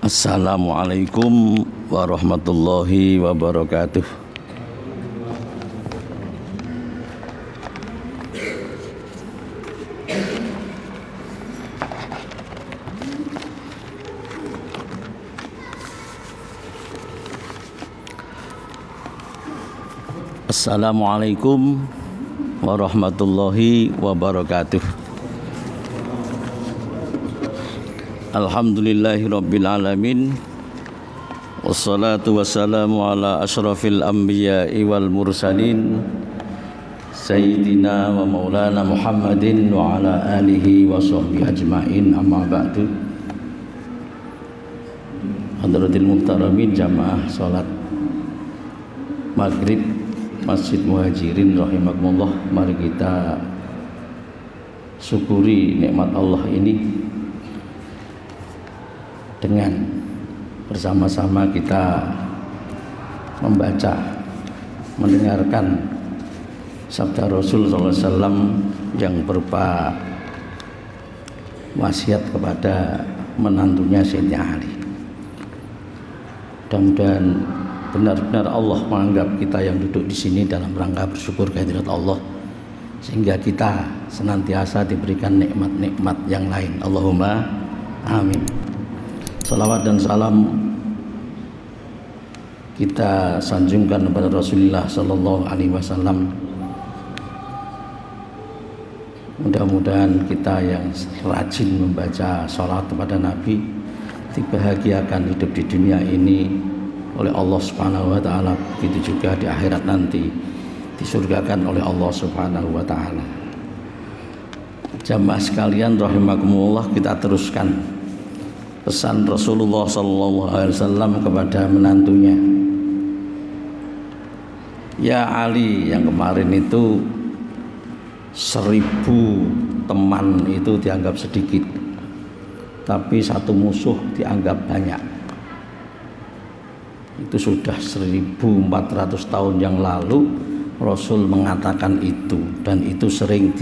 Assalamualaikum warahmatullahi wabarakatuh. Assalamualaikum warahmatullahi wabarakatuh. Alhamdulillahi rabbil alamin. Wassalatu wassalamu ala asyrafil anbiya'i wal mursalin Sayyidina wa maulana Muhammadin wa ala alihi wa sahbihi ajma'in, amma ba'du. Hadratil muhtaramin, jamaah salat maghrib Masjid Muhajirin rahimakumullah. Mari kita syukuri nikmat Allah ini dengan bersama-sama kita membaca, mendengarkan sabda Rasul SAW yang berupa wasiat kepada menantunya Sayyidina Ali. Mudah-mudahan benar-benar Allah menganggap kita yang duduk di sini dalam rangka bersyukur kehadirat Allah, sehingga kita senantiasa diberikan nikmat-nikmat yang lain. Allahumma amin. Salawat dan salam kita sanjungkan kepada Rasulullah Sallallahu Alaihi Wasallam. Mudah-mudahan kita yang rajin membaca sholat kepada Nabi dibahagiakan hidup di dunia ini oleh Allah Subhanahu wa taala, begitu juga di akhirat nanti disurgakan oleh Allah Subhanahu wa taala. Jamaah sekalian rahimakumullah, kita teruskan pesan Rasulullah sallallahu alaihi wasallam kepada menantunya. Ya Ali, yang kemarin itu 1000 teman itu dianggap sedikit, tapi satu musuh dianggap banyak. Itu sudah 1400 tahun yang lalu Rasul mengatakan itu, dan itu sering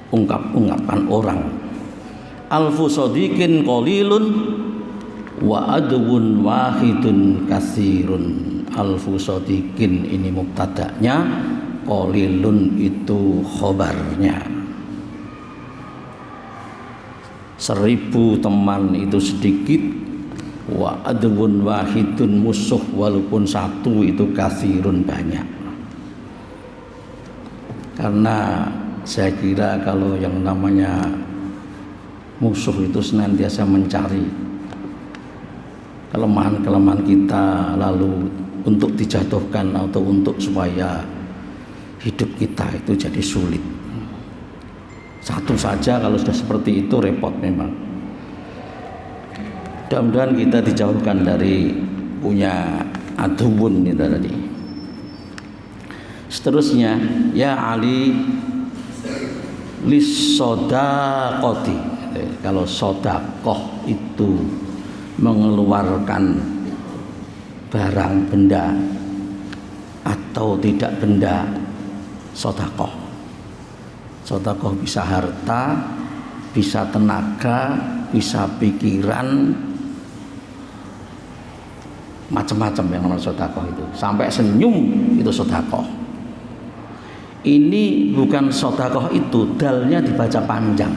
diungkapkan orang. Alfu sadiqin qalilun wa adwun wahidun katsirun. Alfu sadiqin ini mubtada'nya, qalilun itu khobarnya. 1000 teman itu sedikit, wa adwun wahidun musuh walaupun satu itu katsirun banyak. Karena saya kira kalau yang namanya musuh itu senantiasa mencari kelemahan-kelemahan kita, lalu untuk dijatuhkan atau untuk supaya hidup kita itu jadi sulit. Satu saja kalau sudah seperti itu repot memang. Mudah-mudahan kita dijauhkan dari punya aduun itu tadi. Seterusnya, ya Ali lis sodaqoti. Kalau sodakoh itu mengeluarkan barang benda atau tidak benda, sodakoh. Sodakoh bisa harta, bisa tenaga, bisa pikiran, macam-macam yang namanya sodakoh itu. Sampai senyum itu sodakoh. Ini bukan sodakoh itu, dalnya dibaca panjang,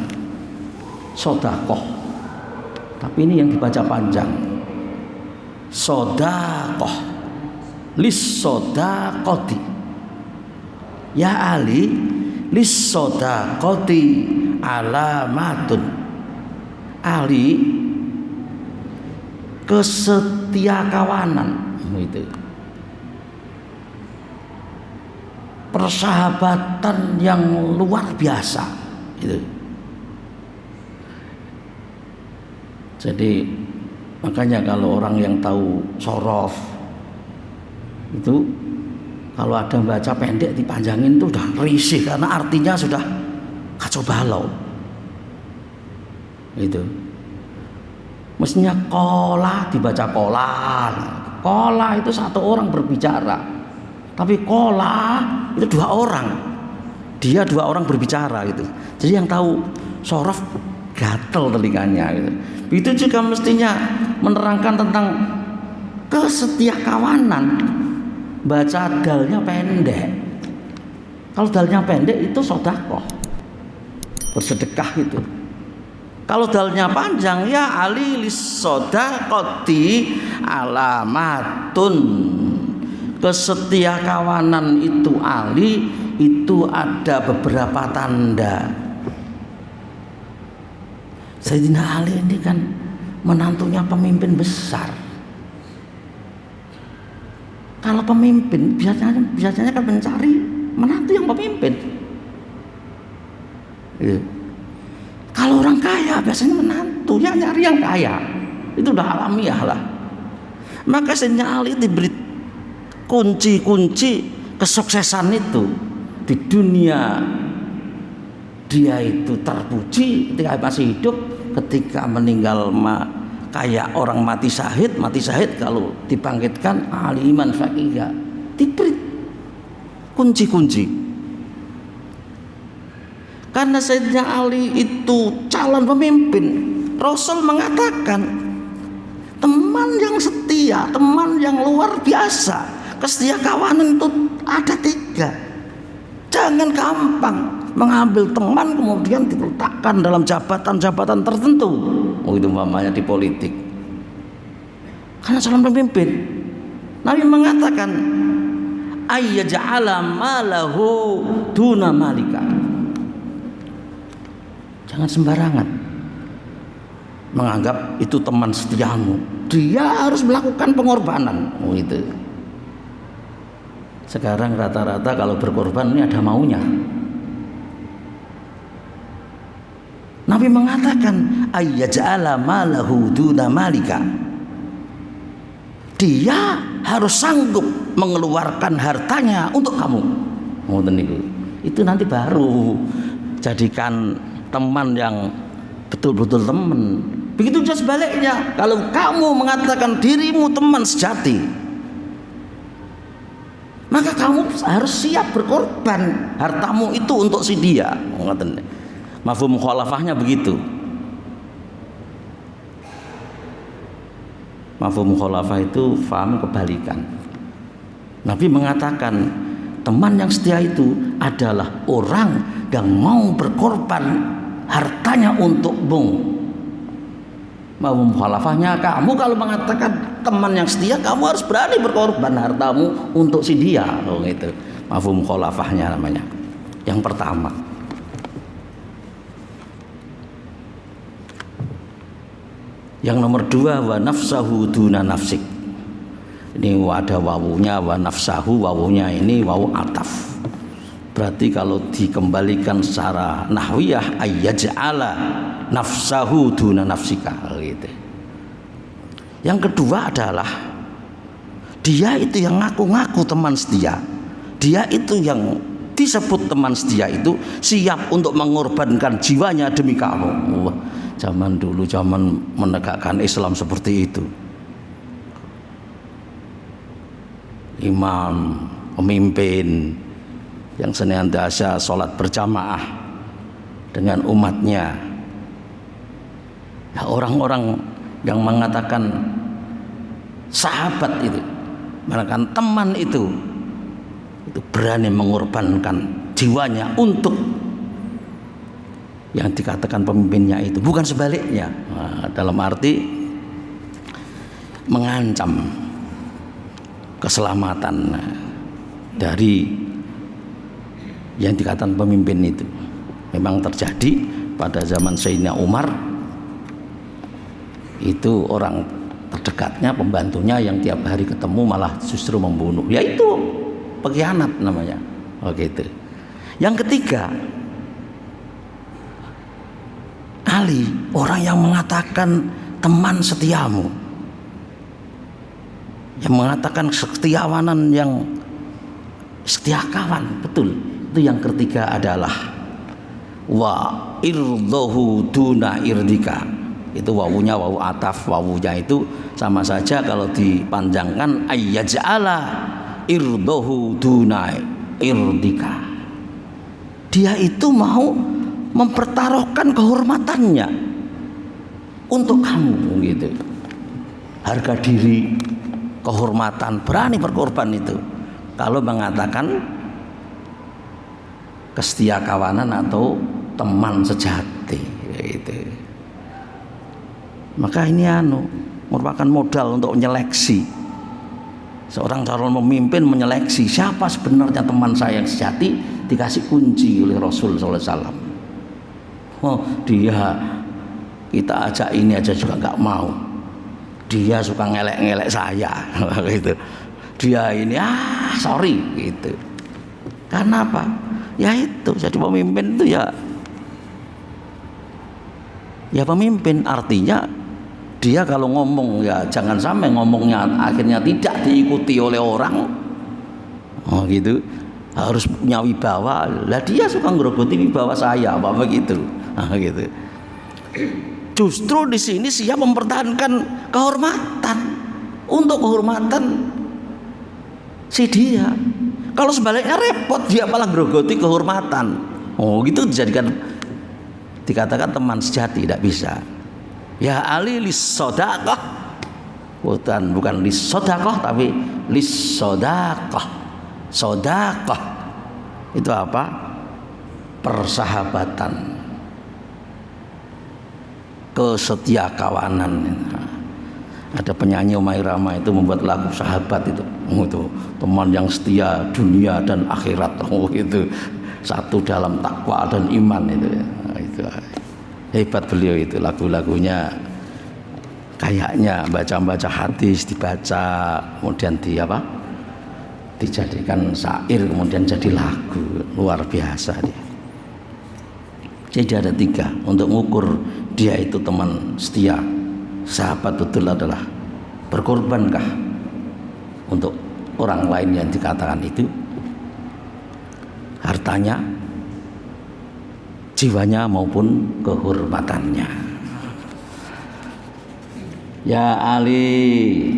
sodakoh, tapi ini yang dibaca panjang, sodakoh, lis sodakoti. Ya Ali lis sodakoti alamatun. Ali kesetiakawanan itu, persahabatan yang luar biasa itu. Jadi makanya kalau orang yang tahu sorof itu, kalau ada baca pendek dipanjangin itu udah risih, karena artinya sudah kacau balau itu. Mestinya kola dibaca kola. Kola itu satu orang berbicara, tapi kola itu 2 orang. Dia 2 orang berbicara gitu. Jadi yang tahu sorof gatel telinganya gitu. Itu juga mestinya menerangkan tentang kesetiakawanan. Baca dalnya pendek. Kalau dalnya pendek itu sedekah, bersedekah itu. Kalau dalnya panjang ya ali lis-shadaqati alamatun. Kesetiakawanan itu ali itu ada beberapa tanda. Sayyidina Ali ini kan menantunya pemimpin besar. Kalau pemimpin biasanya kan mencari menantu yang pemimpin. Ya. Kalau orang kaya biasanya menantu yang nyari yang kaya. Itu udah alamiah lah. Maka Sayyidina Ali diberi kunci-kunci kesuksesan itu di dunia. Dia itu terpuji ketika masih hidup, ketika meninggal kayak orang mati syahid kalau dibangkitkan aliman faqihah, diberi kunci-kunci. Karena Sayyidina Ali itu calon pemimpin, Rasul mengatakan teman yang setia, teman yang luar biasa, kesetiakawanan itu ada 3. Jangan gampang mengambil teman kemudian diletakkan dalam jabatan-jabatan tertentu. Oh, itu umpamanya di politik. Karena calon pemimpin. Nabi mengatakan ayyaj'ala malahu duna malika. Jangan sembarangan menganggap itu teman setiamu. Dia harus melakukan pengorbanan. Oh, itu. Sekarang rata-rata kalau berkorban ini ada maunya. Nabi mengatakan ayyaj'ala malahu duna malika. Dia harus sanggup mengeluarkan hartanya untuk kamu. Itu nanti baru jadikan teman yang betul-betul teman. Begitu juga sebaliknya. Kalau kamu mengatakan dirimu teman sejati, maka kamu harus siap berkorban hartamu itu untuk si dia. Mafhum mukhalafahnya begitu. Mafhum mukhalafah itu faham kebalikan. Nabi mengatakan teman yang setia itu adalah orang yang mau berkorban hartanya untukmu. Mafhum mukhalafahnya, kamu kalau mengatakan teman yang setia, kamu harus berani berkorban hartamu untuk si dia. Oh, gitu. Mafhum mukhalafahnya namanya. Yang pertama. Yang nomor 2, wa nafsahu duna nafsik. Ini ada wawunya, wa nafsahu, wawunya ini wawu ataf. Berarti kalau dikembalikan secara nahwiyah ayyaj'ala nafsahu duna nafsika gitu. Yang kedua adalah dia itu yang ngaku-ngaku teman setia. Dia itu yang disebut teman setia itu siap untuk mengorbankan jiwanya demi kamu. Zaman dulu, zaman menegakkan Islam seperti itu. Imam, pemimpin yang senantiasa sholat berjamaah dengan umatnya. Nah, orang-orang yang mengatakan sahabat itu, mengatakan teman itu berani mengorbankan jiwanya untuk yang dikatakan pemimpinnya itu, bukan sebaliknya. Nah, dalam arti mengancam keselamatan dari yang dikatakan pemimpin itu. Memang terjadi pada zaman Sayyidina Umar, itu orang terdekatnya, pembantunya yang tiap hari ketemu malah justru membunuh, yaitu pengkhianat namanya. Oh, gitu. Yang ketiga, Ali, orang yang mengatakan teman setiamu, yang mengatakan kesetiawanan, yang setia kawan, betul. Itu yang ketiga adalah wa irdahu duna irdika. Itu wawunya wawu ataf, wawunya itu sama saja kalau dipanjangkan ayyaj'ala irdahu duna irdika. Dia itu mau mempertaruhkan kehormatannya untuk kamu gitu. Harga diri, kehormatan, berani berkorban itu. Kalau mengatakan kesetia kawanan atau teman sejati gitu. Maka ini merupakan modal untuk menyeleksi. Seorang calon pemimpin menyeleksi siapa sebenarnya teman saya yang sejati, dikasih kunci oleh Rasul sallallahu alaihi wasallam. Oh, dia kita ajak ini aja juga nggak mau. Dia suka ngelek-ngelek saya gitu. Dia ini sorry gitu. Karena apa? Ya itu, jadi pemimpin itu ya pemimpin, artinya dia kalau ngomong ya jangan sampai ngomongnya akhirnya tidak diikuti oleh orang. Oh gitu. Harus punya wibawa. Lah dia suka ngerogoti wibawa saya, apa begitu. Gitu. Justru di sini siap mempertahankan kehormatan untuk kehormatan si dia. Kalau sebaliknya repot, dia malah grogoti kehormatan. Oh gitu dikatakan teman sejati, tidak bisa. Ya Ali lis sodaqah, bukan lis sodaqah tapi lis sodaqah. Sodaqah itu apa? Persahabatan, kesetia kawanan. Ada penyanyi Omai Rama itu membuat lagu sahabat itu teman yang setia dunia dan akhirat. Itu satu dalam takwa dan iman itu hebat beliau itu. Lagu-lagunya kayaknya baca hadis dibaca kemudian dijadikan syair kemudian jadi lagu, luar biasa dia. Jadi ada 3 untuk mengukur dia itu teman setia, sahabat betul adalah berkorbankah untuk orang lain yang dikatakan itu, hartanya, jiwanya maupun kehormatannya. Ya Ali,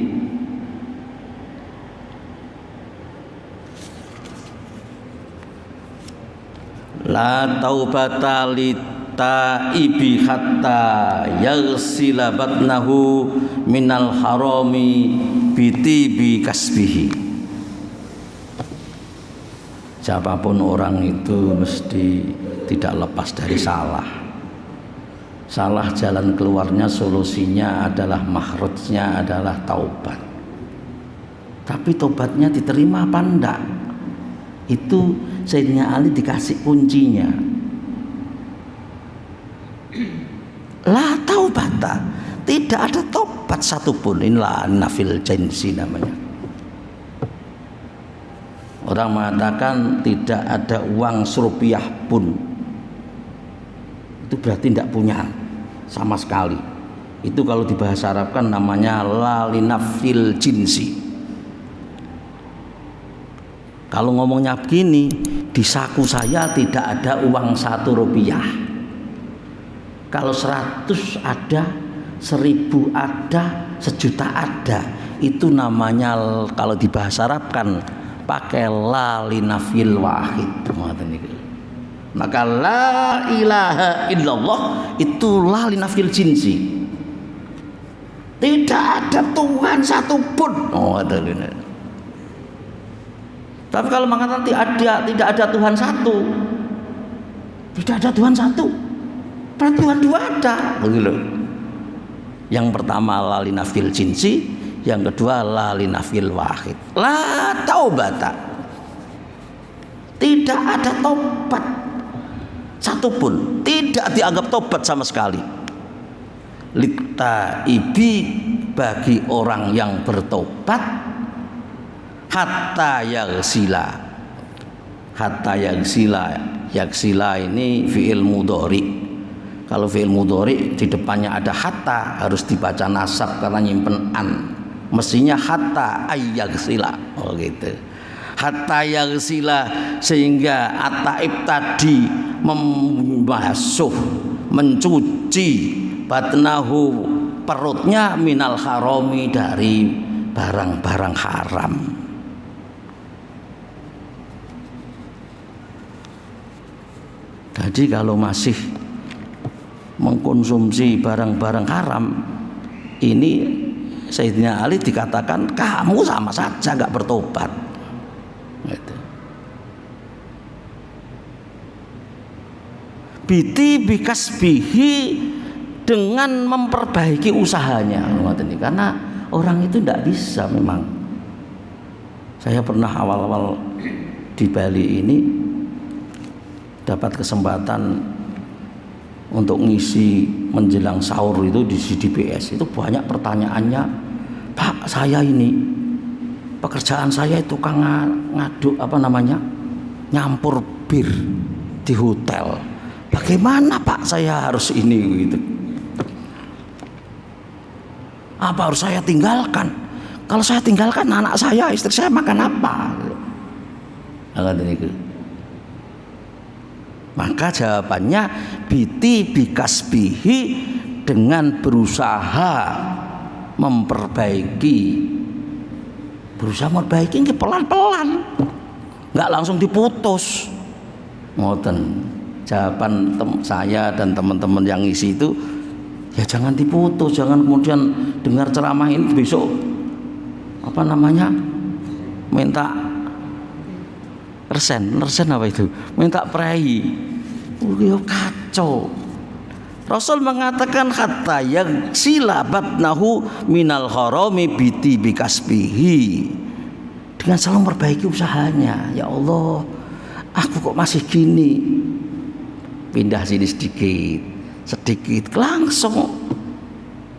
la taubata litaibi hatta yaghsila batnahu minal harami bitibi kasbihi. Siapapun orang itu mesti tidak lepas dari salah. Salah jalan keluarnya, solusinya adalah makhrajnya adalah taubat. Tapi taubatnya diterima apa enggak? Itu Sayyidina Ali dikasih kuncinya. La taubata, tidak ada taubat satupun. Inilah nafil jinsi namanya. Orang mengatakan tidak ada uang serupiah pun, itu berarti tidak punya sama sekali. Itu kalau di bahasa Arab kan namanya la linafil jinsi. Kalau ngomongnya begini, di saku saya tidak ada uang 1 rupiah. Kalau 100 ada, 1000 ada, 1.000.000 ada. Itu namanya kalau di bahasa Arab kan pakai la linafil wahid. Maka la ilaha illallah itu la linafil jinsi. Tidak ada Tuhan satupun. Tapi kalau mengatakan tidak ada Tuhan satu, tidak ada Tuhan satu, berarti Tuhan 2 ada. Begitu. Yang pertama la linafil jinsi, yang kedua la linafil wahid. La taubata, tidak ada taubat satupun, tidak dianggap taubat sama sekali. Litaibi, bagi orang yang bertobat, hatta yagsila. Hatta yagsila ini fi'il mudhari. Kalau fi'il mudhari di depannya ada hatta, harus dibaca nasab karena nyimpen an. Mestinya hatta ayyagsila. Oh gitu. Hatta yagsila, sehingga ataib tadi membasuh, mencuci batnahu, perutnya, minal harami, dari barang-barang haram. Jadi kalau masih mengkonsumsi barang-barang haram, ini Sayyidina Ali dikatakan kamu sama saja gak bertobat gitu. Biti bikasbihi, dengan memperbaiki usahanya, karena orang itu tidak bisa. Memang saya pernah awal-awal di Bali ini dapat kesempatan untuk ngisi menjelang sahur itu di CDPS. Itu banyak pertanyaannya, Pak, saya ini pekerjaan saya itu tukang ngaduk nyampur bir di hotel. Bagaimana Pak saya harus ini gitu? Apa harus saya tinggalkan? Kalau saya tinggalkan anak saya, istri saya makan apa? Maka jawabannya biti bikasbihi, dengan berusaha memperbaiki. Berusaha memperbaiki ini pelan-pelan, nggak langsung diputus. Ngoten jawaban saya dan teman-teman yang isi itu, ya jangan diputus, jangan kemudian dengar ceramah ini besok minta resen apa itu, minta prei. Kacau. Rasul mengatakan hatta yagsila batnahu minal harami biti bikasbihi, dengan selalu memperbaiki usahanya. Ya Allah, aku kok masih gini, pindah sini sedikit langsung,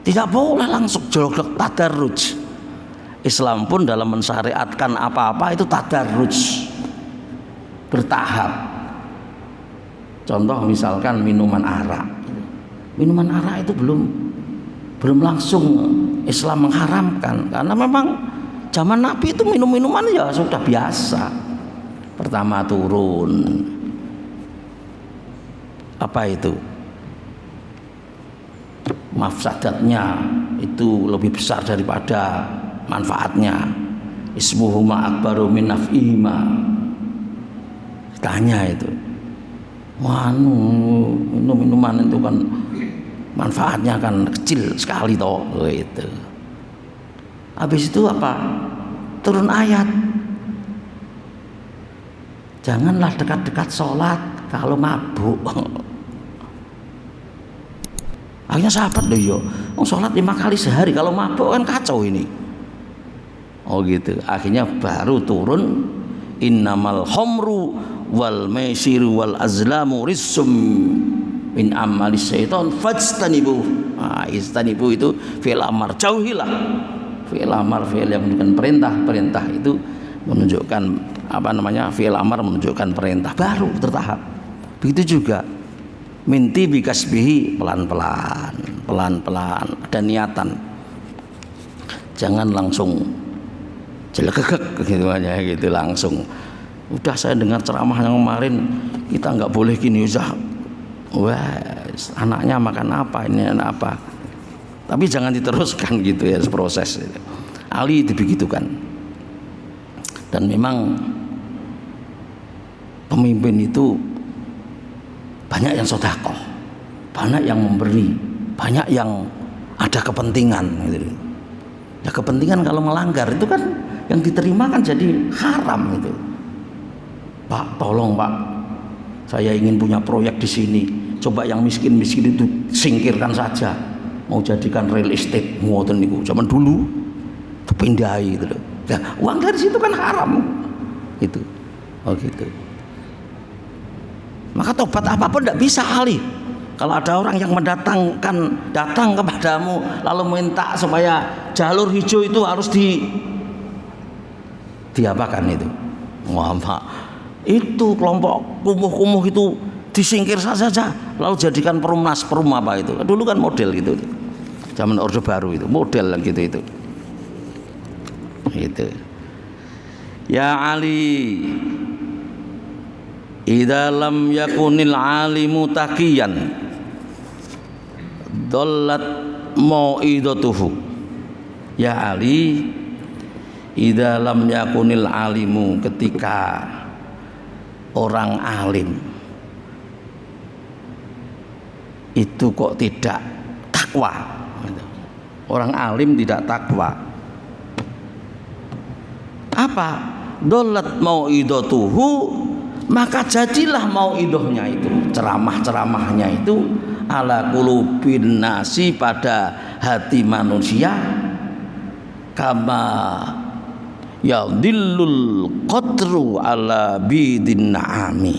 tidak boleh langsung jolok tadarruj. Islam pun dalam mensyariatkan apa-apa itu tadarruj, bertahap. Contoh misalkan minuman arak itu belum langsung Islam mengharamkan, karena memang zaman Nabi itu minuman ya sudah biasa. Pertama turun mafsadatnya itu lebih besar daripada manfaatnya. Ismuhuma akbaru min naf'ihima. Tanya itu, minuman itu kan manfaatnya kan kecil sekali toh itu. Habis itu turun ayat, janganlah dekat-dekat sholat kalau mabuk. Akhirnya sahabat sholat 5 kali sehari, kalau mabuk kan kacau ini. Gitu. Akhirnya baru turun innamal khamru wal maisiru wal azlamu rizsum min amalis syaitan fajtanibu. Istanibu itu fi'il amar, jauhilah. Fi'il amar, fi'il yang menunjukkan perintah itu menunjukkan fi'il amar menunjukkan perintah, baru tertahap. Begitu juga minti bikasbihi, pelan-pelan ada niatan, jangan langsung jelekek gitu aja gitu langsung. Udah saya dengar ceramah yang kemarin, kita nggak boleh gini, anaknya makan apa, ini apa, tapi jangan diteruskan gitu ya proses. Ali dibegitukan. Dan memang pemimpin itu banyak yang sedekah, banyak yang memberi, banyak yang ada kepentingan gitu. Ya kepentingan kalau melanggar itu kan yang diterima kan jadi haram itu. Pak, tolong Pak, saya ingin punya proyek di sini, coba yang miskin-miskin itu singkirkan saja, mau jadikan real estate ngoten niku zaman dulu dipindahi gitu. Ya, uang dari situ kan haram gitu. Gitu. Maka tobat apapun tidak bisa Ali. Kalau ada orang yang datang kepadamu lalu minta supaya jalur hijau itu harus diapakan itu, itu kelompok kumuh-kumuh itu disingkir saja, lalu jadikan perum apa itu. Dulu kan model gitu, zaman Orde Baru itu model gitu. Gitu. Ya Ali, idza lam yakunil alimu taqiyan dollat mau'idatuhu. Ya Ali, idza lam yakunil alimu, ketika orang alim itu kok tidak takwa. Orang alim tidak takwa. Apa? Dolat mau'idatuhu, maka jadilah mau'idahnya itu, ceramah-ceramahnya itu ala qulubin nasi, pada hati manusia, kama yadillul qatru ala bidin na'ami.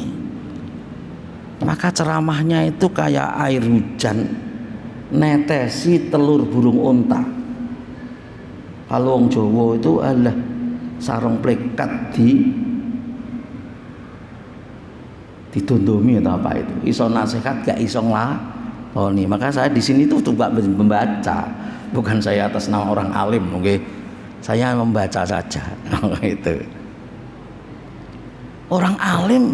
Maka ceramahnya itu kayak air hujan netesi telur burung unta. Kalau wong Jawa itu adalah sarung plekat ditondomi atau apa itu, iso nasihat gak iso nglakoni. Maka saya di sini tuh coba membaca, bukan saya atas nama orang alim, oke? Saya membaca saja. Itu orang alim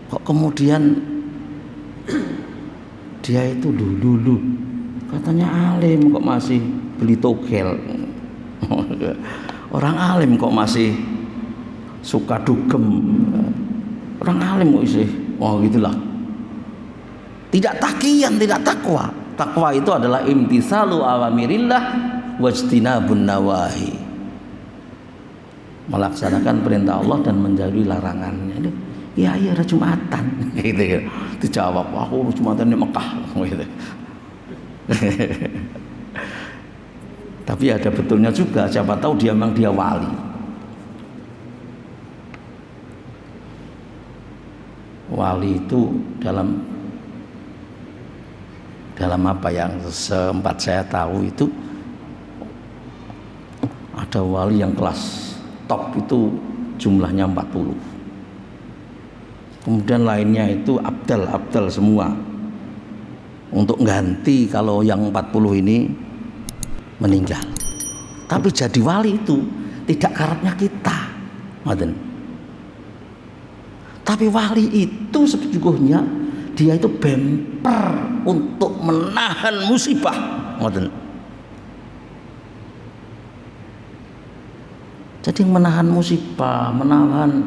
kok kemudian dia itu dulu katanya alim kok masih beli togel. Orang alim kok masih suka dugem. Orang alim kok sih, oh gitulah. Tidak takiyan, tidak takwa. Takwa itu adalah imtisalu awamirillah wajtinabun nawahi, melaksanakan perintah Allah dan menjauhi larangannya. Iya ada Jumatan gitu ya. Dijawab, aku Jumatan di Mekah gitu. Tapi ada betulnya juga, siapa tahu dia memang dia wali. Wali itu dalam apa yang sempat saya tahu itu ada wali yang kelas top itu jumlahnya 40. Kemudian lainnya itu abdal semua untuk ganti kalau yang 40 ini meninggal. Tapi jadi wali itu tidak karatnya kita, ngoten. Tapi wali itu sesungguhnya dia itu bemper untuk menahan musibah, ngoten. Jadi menahan musibah, menahan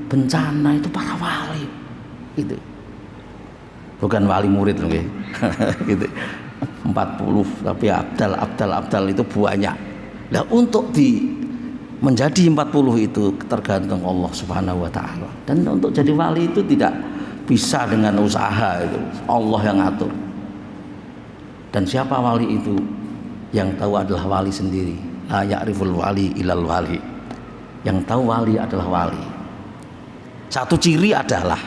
bencana itu para wali gitu. Bukan wali murid loh gitu. 40 tapi abdal itu banyak. Nah, untuk menjadi 40 itu tergantung Allah Subhanahu wa taala. Dan untuk jadi wali itu tidak bisa dengan usaha, itu Allah yang ngatur. Dan siapa wali itu? Yang tahu adalah wali sendiri. La ya'riful wali ilal wali. Yang tahu wali adalah wali. Satu ciri adalah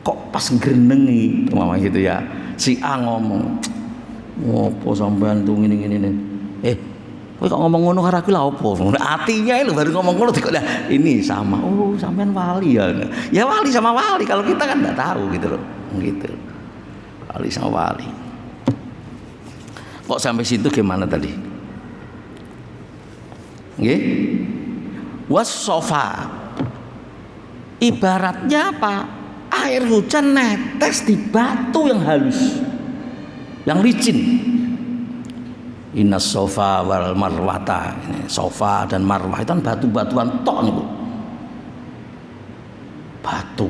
kok pas ngrenengi mama gitu ya, si A ngomong ngopo sampean tuh ngene kowe kok ngomong ngono karo aku lha opo, atinya lho baru ngomong ngono kok ini sama, oh sampean wali ya wali sama wali, kalau kita kan enggak tahu gitu loh, gitu wali sama wali. Kok sampai situ gimana tadi? Nggih. Was-sofa ibaratnya apa? Air hujan netes di batu yang halus, yang licin. Innas sofa wal marwata. Sofa dan marwah itu kan batu-batuan tok niku. Batu.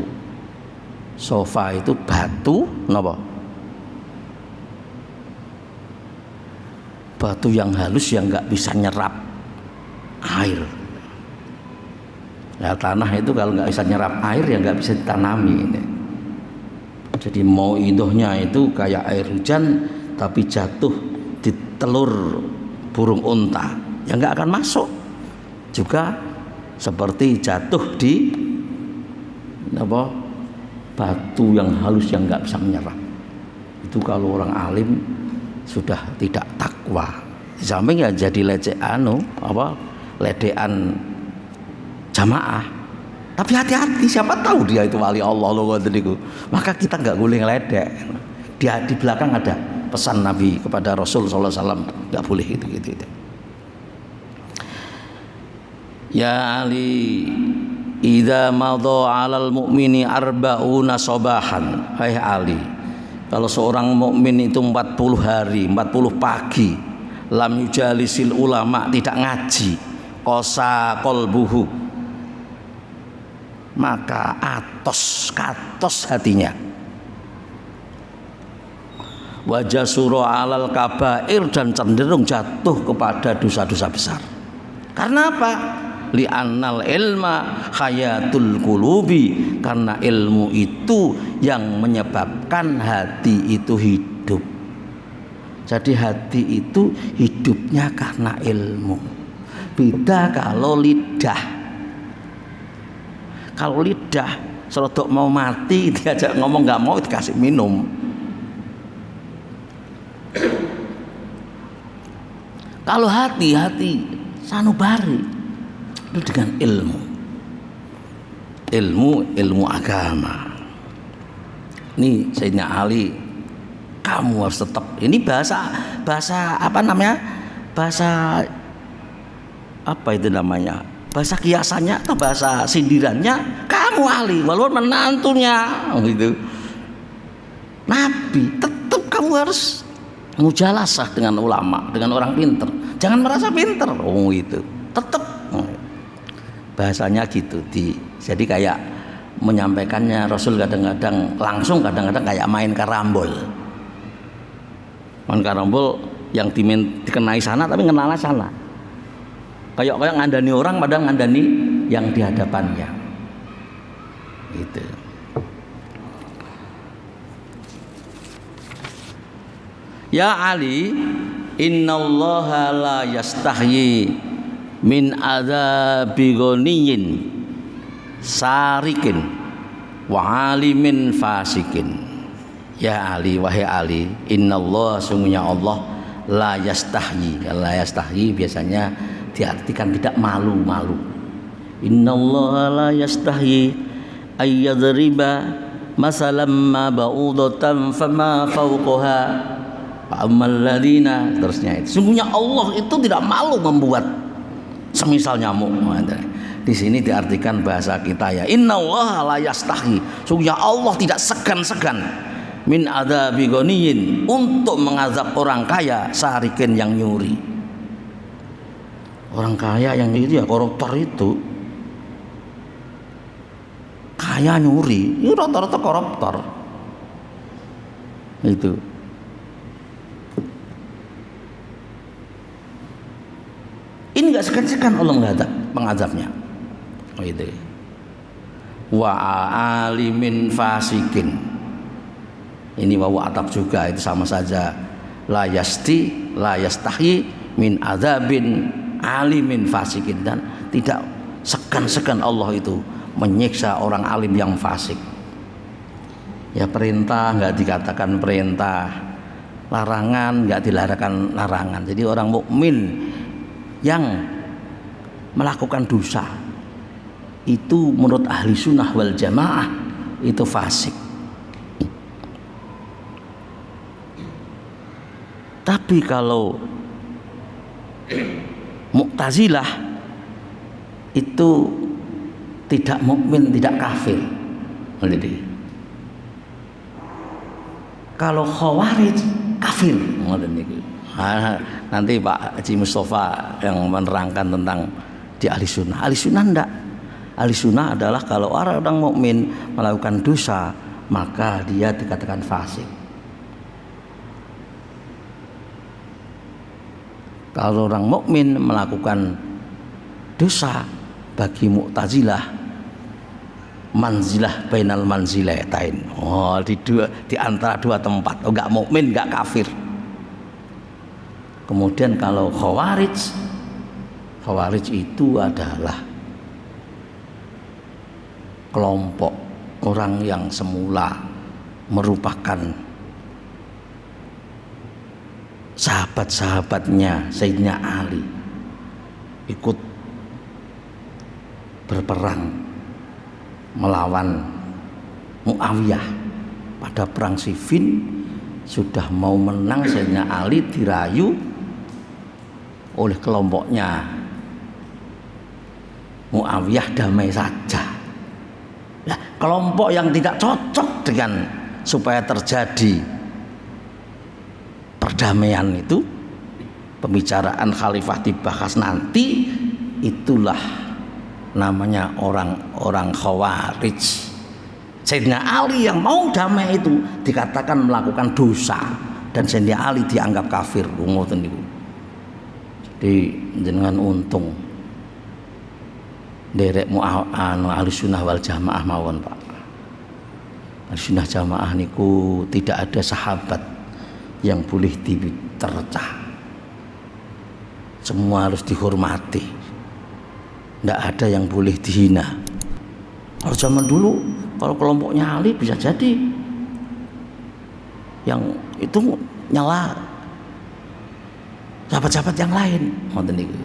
Sofa itu batu napa? Batu yang halus yang enggak bisa nyerap air. Nah, tanah itu kalau nggak bisa nyerap air ya nggak bisa ditanami. Jadi mau indohnya itu kayak air hujan tapi jatuh di telur burung unta ya nggak akan masuk. Juga seperti jatuh di batu yang halus yang nggak bisa menyerap. Itu kalau orang alim sudah tidak takwa. Di samping ya jadi ledean jamaah. Tapi hati-hati, siapa tahu dia itu wali Allah loh. Maka kita nggak boleh ngeledek. Dia di belakang ada pesan Nabi kepada Rasul sallallahu alaihi wasallam, nggak boleh gitu. Ya Ali, idza madha 'alal mu'mini arba'una sabahan. Hai Ali, kalau seorang mukmin itu 40 hari, 40 pagi, lam yujalisil ulama, tidak ngaji, qasa qalbuhu, maka katos hatinya. Wajah surah alal kabair, dan cenderung jatuh kepada dosa-dosa besar. Karena apa? Li'annal ilma hayatul qulubi, karena ilmu itu yang menyebabkan hati itu hidup. Jadi hati itu hidupnya karena ilmu. Beda kalau lidah. Kalau lidah serodok mau mati, diajak ngomong nggak mau, dikasih minum. Kalau hati sanubari itu dengan ilmu agama. Ini Sayyidina Ali, kamu harus tetap, ini bahasa apa namanya, bahasa apa itu namanya, bahasa kiasannya atau bahasa sindirannya, kamu Ali walaupun menantunya gitu, Nabi, tetap kamu harus mujalasah dengan ulama, dengan orang pinter. Jangan merasa pinter, itu tetap bahasanya gitu. Jadi kayak menyampaikannya Rasul kadang-kadang langsung, kadang-kadang kayak main karambol. Main karambol yang dikenai sana tapi ngenalnya sana. Kayak ngandani orang padahal ngandani yang di hadapannya. Gitu. Ya Ali, innallaha la yastahyi min adzabi ghaniyin sarikin wa alimin fasikin. Ya Ali, wahai Ali, innallaha, sungguhnya Allah, la yastahyi. La yastahyi biasanya diartikan tidak malu-malu. Innallaha la yastahyi ayyadriba masalam ma ba'udatan fama fawqaha fa'ammal ladina, terusnya itu. Sungguhnya Allah itu tidak malu membuat semisal nyamuk. Di sini diartikan bahasa kita ya, innallaha la yastahi, sungguhnya Allah tidak segan-segan min adzabi ghaniyin, untuk mengazab orang kaya sarikin yang nyuri. Orang kaya yang itu ya koruptor itu, kaya nyuri, itu rata-rata koruptor itu. Ini nggak segan-segan Allah mengazabnya. Gitu. Wa alimin fasikin. Ini wawu atap juga, itu sama saja. La yastahi min adzabin alimin fasikin, dan tidak segan-segan Allah itu menyiksa orang alim yang fasik. Ya perintah nggak dikatakan perintah, larangan nggak dilarangkan larangan. Jadi orang mukmin yang melakukan dosa itu menurut ahli sunnah wal jamaah itu fasik. Tapi kalau Mu'tazilah itu tidak mukmin, tidak kafir. Kalau Khawarij kafir. Nanti Pak Haji Mustafa yang menerangkan tentang di ahli sunnah. Ahli sunnah enggak. Ahli sunnah adalah kalau orang mukmin melakukan dosa, maka dia dikatakan fasik. Kalau orang mukmin melakukan dosa, bagi Mu'tazilah manzilah bainal manzilatain. Di antara dua tempat. Enggak mukmin, enggak kafir. Kemudian kalau Khawarij itu adalah kelompok orang yang semula merupakan sahabat-sahabatnya Sayyidina Ali, ikut berperang melawan Muawiyah pada perang Siffin. Sudah mau menang, Sayyidina Ali dirayu oleh kelompoknya Muawiyah damai saja. Nah, kelompok yang tidak cocok dengan supaya terjadi perdamaian itu, pembicaraan khalifah dibahas nanti, itulah namanya orang-orang Khawarij. Sayyidina Ali yang mau damai itu dikatakan melakukan dosa dan Sayyidina Ali dianggap kafir. Ngoten niku. Jadi jenengan untung derek Ahlussunnah wal Jamaah mawon Pak. Ahlussunnah Jamaah niku tidak ada sahabat yang boleh ditercah. Semua harus dihormati. Tidak ada yang boleh dihina. Kalau zaman dulu, kalau kelompoknya Ali bisa jadi yang itu nyala sahabat-sahabat yang lain. Ngoten niku.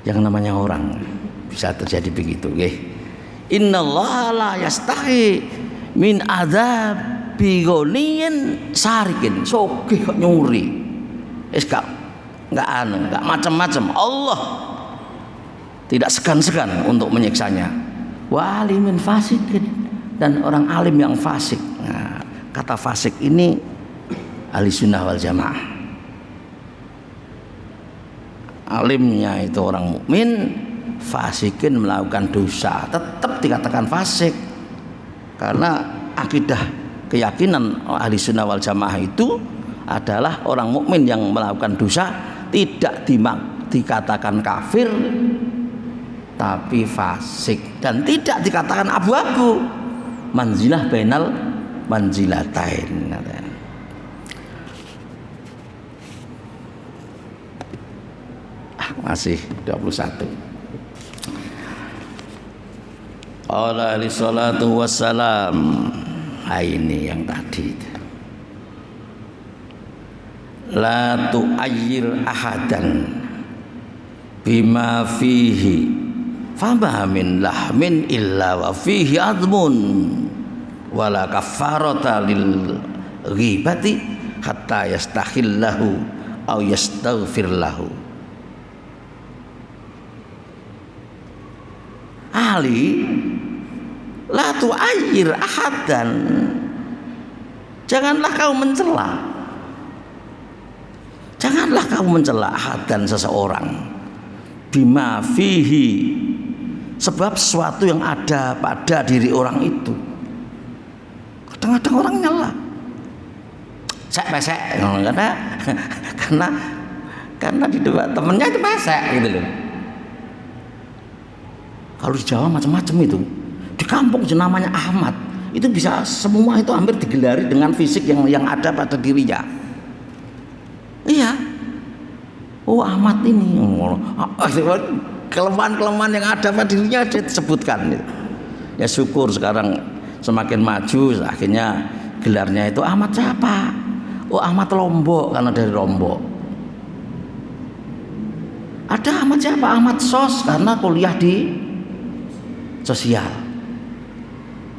Yang namanya orang bisa terjadi begitu, nggih. Innallaha la yastahi min adzabi ghaniyin sarikin. Sogih kok nyuri. Wis enggak macam-macam. Allah tidak segan-segan untuk menyiksanya. Wa alimin fasikin, dan orang alim yang fasik. Nah, kata fasik ini Ahlussunnah wal Jamaah. Alimnya itu orang mukmin, fasikin melakukan dosa tetap dikatakan fasik, karena akidah keyakinan Ahlussunnah wal Jamaah itu adalah orang mukmin yang melakukan dosa tidak dikatakan kafir tapi fasik, dan tidak dikatakan abu-abu, manzilah bainal manzilatain. Masih 21. Qala alaihi salatu wassalam. Ini yang tadi. La tu'ayyir ahadan bima fihi fama min lahmin illa wa fihi admun wala kafarata lil ghibati hatta yastakhillahu aw yastaghfir lahu. Ali la tu'ayyir ahadan, janganlah kau mencela, janganlah kau mencela ahadan seseorang bima fihi, sebab sesuatu yang ada pada diri orang itu. Kadang-kadang orang nyela, pesek karena di depan temennya itu pesek gitu loh. Kalau di Jawa macam-macam itu. Di kampung namanya Ahmad, itu bisa semua itu hampir digelari dengan fisik yang ada pada dirinya. Iya. Oh Ahmad ini, kelemahan-kelemahan yang ada pada dirinya disebutkan. Ya syukur sekarang semakin maju, akhirnya gelarnya itu Ahmad siapa? Oh Ahmad Lombok, karena dari Lombok. Ada Ahmad siapa? Ahmad Sos, karena kuliah di sosial.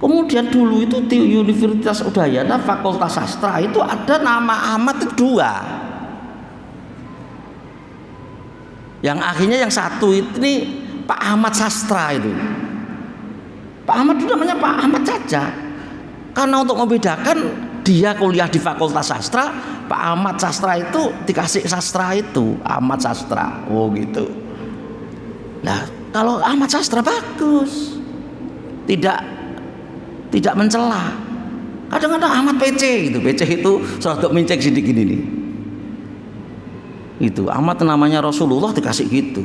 Kemudian dulu itu di Universitas Udayana Fakultas Sastra itu ada nama Ahmad itu 2. Yang akhirnya yang satu ini Pak Ahmad Sastra itu. Pak Ahmad itu namanya Pak Ahmad saja. Karena untuk membedakan dia kuliah di Fakultas Sastra, Pak Ahmad Sastra itu dikasih sastra itu, Ahmad Sastra. Oh gitu. Nah, kalau Ahmad Sastra bagus, tidak mencela. Kadang-kadang Ahmad PC gitu, PC itu sedikit mincek sedikit ini. Itu Ahmad namanya Rasulullah dikasih gitu.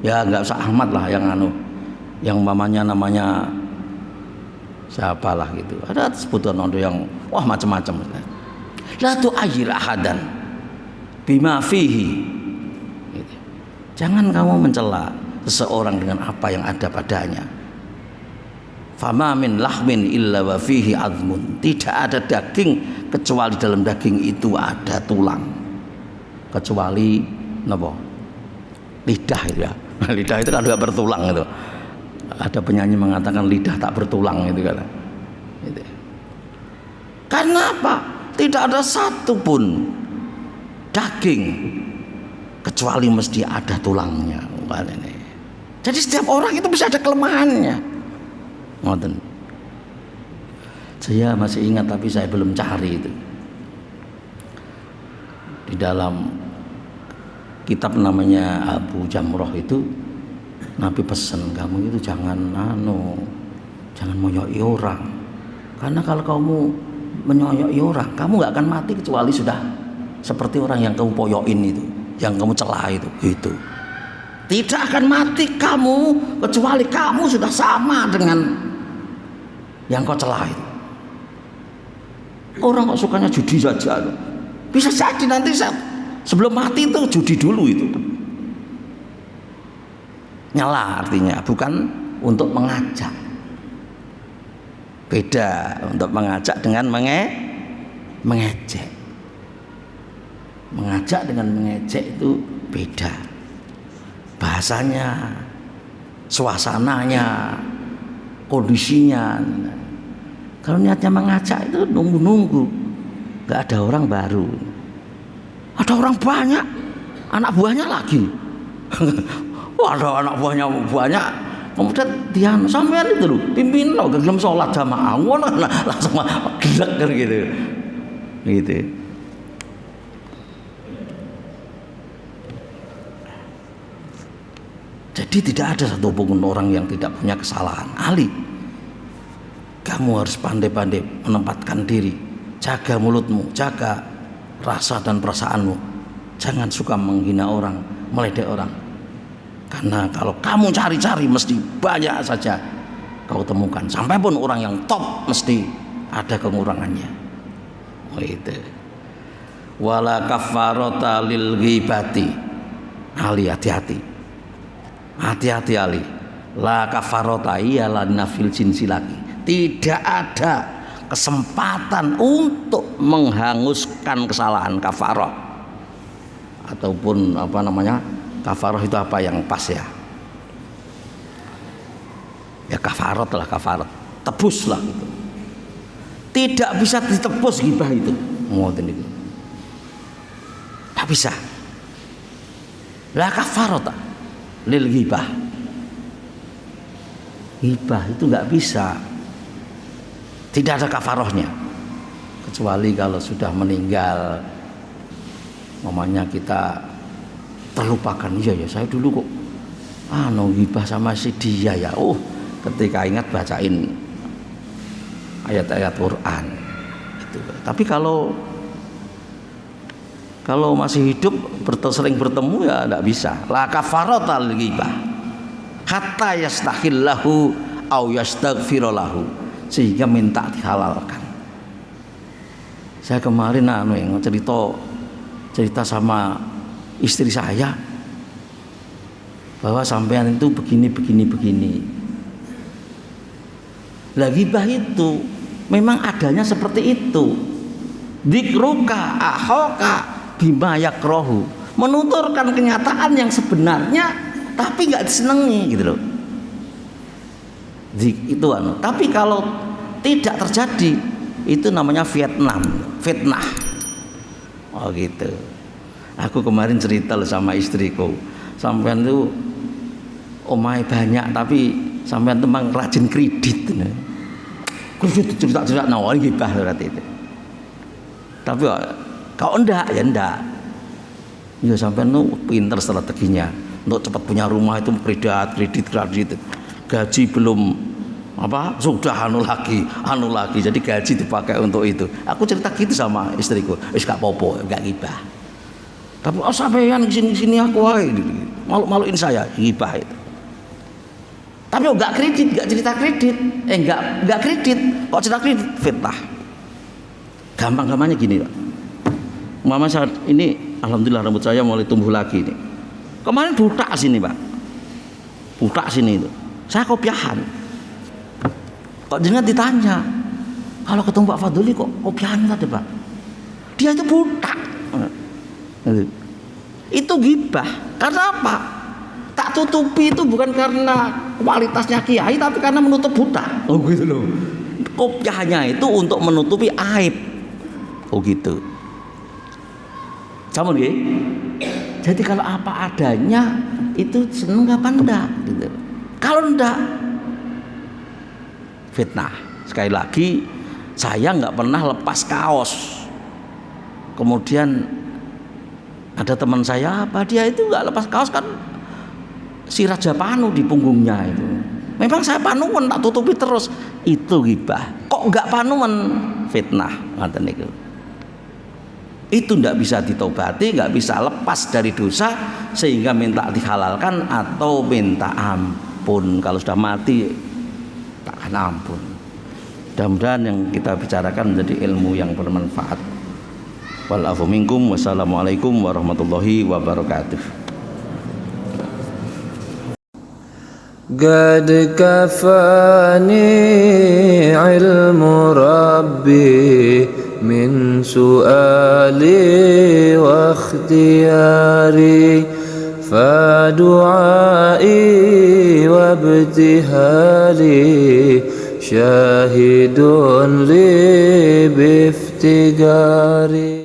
Ya nggak usah Ahmad lah yang namanya siapalah gitu. Ada sebutan yang wah macam-macam. La tu'ayyir ahadan bima fihi. Gitu. Jangan kamu mencela seseorang dengan apa yang ada padanya. Fama min lahmin illa wa fihi azmun. Tidak ada daging kecuali dalam daging itu ada tulang. Kecuali napa? Lidah itu ya. Lidah itu kan enggak bertulang itu. Ada penyanyi mengatakan lidah tak bertulang itu kan. Gitu. Karena apa? Tidak ada satu pun daging kecuali mesti ada tulangnya. Jadi setiap orang itu bisa ada kelemahannya. Ngoten. Saya masih ingat tapi saya belum cari itu. Di dalam kitab namanya Abu Jamroh itu Nabi pesen, kamu itu jangan menyoyoi orang, karena kalau kamu menyoyoi orang, kamu nggak akan mati kecuali sudah seperti orang yang kamu poyokin itu, yang kamu celah itu, gitu. Tidak akan mati kamu kecuali kamu sudah sama dengan yang kau celah itu. Orang kok sukanya judi saja, bisa jadi nanti sebelum mati itu judi dulu itu. Nyala artinya bukan untuk mengajak. Beda untuk mengajak dengan mengejek. Mengajak dengan mengejek itu beda. Bahasanya, suasananya, kondisinya. Kalau niatnya mengajak itu nunggu-nunggu, nggak ada orang baru. Ada orang banyak, anak buahnya lagi. Ada anak buahnya banyak, kemudian dia sampean itu loh, pimpin lo gelem sholat jamaah, ngono langsung gelek kan gitu. Jadi tidak ada satupun orang yang tidak punya kesalahan. Ali, kamu harus pandai-pandai menempatkan diri, jaga mulutmu, jaga rasa dan perasaanmu, jangan suka menghina orang, meledek orang. Karena kalau kamu cari-cari mesti banyak saja kau temukan. Sampai pun orang yang top mesti ada kekurangannya. Itu. Wala kafarata lil ghibati. Ali, hati-hati. Hati-hati Ali. La kafarata iyalah nafil jinsi lagi. Tidak ada kesempatan untuk menghanguskan kesalahan kafarah. Ataupun apa namanya? Kafarah itu apa yang pas ya? Ya kafarat lah, kafarat. Tebus lah gitu. Tidak bisa ditebus ghibah itu. Ngoten itu. Tak bisa. La kafarata lil ghibah. Ghibah itu enggak bisa. Tidak ada kafarahnya. Kecuali kalau sudah meninggal. Mamanya kita terlupakan, iya ya saya dulu kok ghibah sama si dia ya, ketika ingat bacain ayat-ayat Quran gitu. Tapi kalau masih hidup sering bertemu ya tidak bisa. La kafarata lil ghibah hatta yastahillahu au yastaghfirulahu, sehingga minta dihalalkan. Saya kemarin yang cerita sama istri saya bahwa sampean itu begini. Lah ghibah itu memang adanya seperti itu. Dzikruka ahoka bima yakrahu, menuturkan kenyataan yang sebenarnya tapi enggak disenangi gitu loh. Itu tapi kalau tidak terjadi itu namanya fitnah. Oh gitu. Aku kemarin cerita sama istriku, sampean itu omahe banyak tapi sampean itu memang rajin kredit. Kredit cerita nawar ghibah berarti itu. Tapi kalau enggak ya enggak. Ya sampean itu pinter strateginya untuk cepat punya rumah itu kredit. Gaji belum sudah anu lagi. Jadi gaji dipakai untuk itu. Aku cerita gitu sama istriku. Wis gak apa-apa, enggak ghibah. Tapi sampean sini aku wae malu-maluin saya, ghibah itu. Tapi enggak cerita kredit. Enggak kredit, kok cerita kredit fitnah. Gampang-gampangnya gini, Pak. Mama saat ini alhamdulillah rambut saya mulai tumbuh lagi nih. Kemarin butak sini, Pak. Butak sini itu. Saya kopiahan. Kok jangan ditanya. Kalau ketemu Pak Fadli kok kopiahan tadi, Pak? Dia itu butak. Itu ghibah. Karena apa? Tak tutupi itu bukan karena kualitasnya kiai, tapi karena menutup buta. Oh gitu loh. Kopiahnya itu untuk menutupi aib. Oh gitu. Sampun nggih? Jadi kalau apa adanya itu seneng apa enggak gitu. Kalau enggak fitnah. Sekali lagi saya enggak pernah lepas kaos. Kemudian Ada teman saya, apa dia itu nggak lepas kaos kan si Raja Panu di punggungnya itu. Memang saya panumen tak tutupi terus. Itu ghibah. Kok nggak panumen? Fitnah, ngoten niku. Itu tidak bisa ditobati, nggak bisa lepas dari dosa sehingga minta dihalalkan atau minta ampun. Kalau sudah mati takkan ampun. Mudah-mudahan yang kita bicarakan menjadi ilmu yang bermanfaat. Wal afu minkum. Wassalamualaikum warahmatullahi wabarakatuh. قد كفاني علم ربي من سؤالي واختياري فدعائي وابتهالي شاهد لي بافتقاري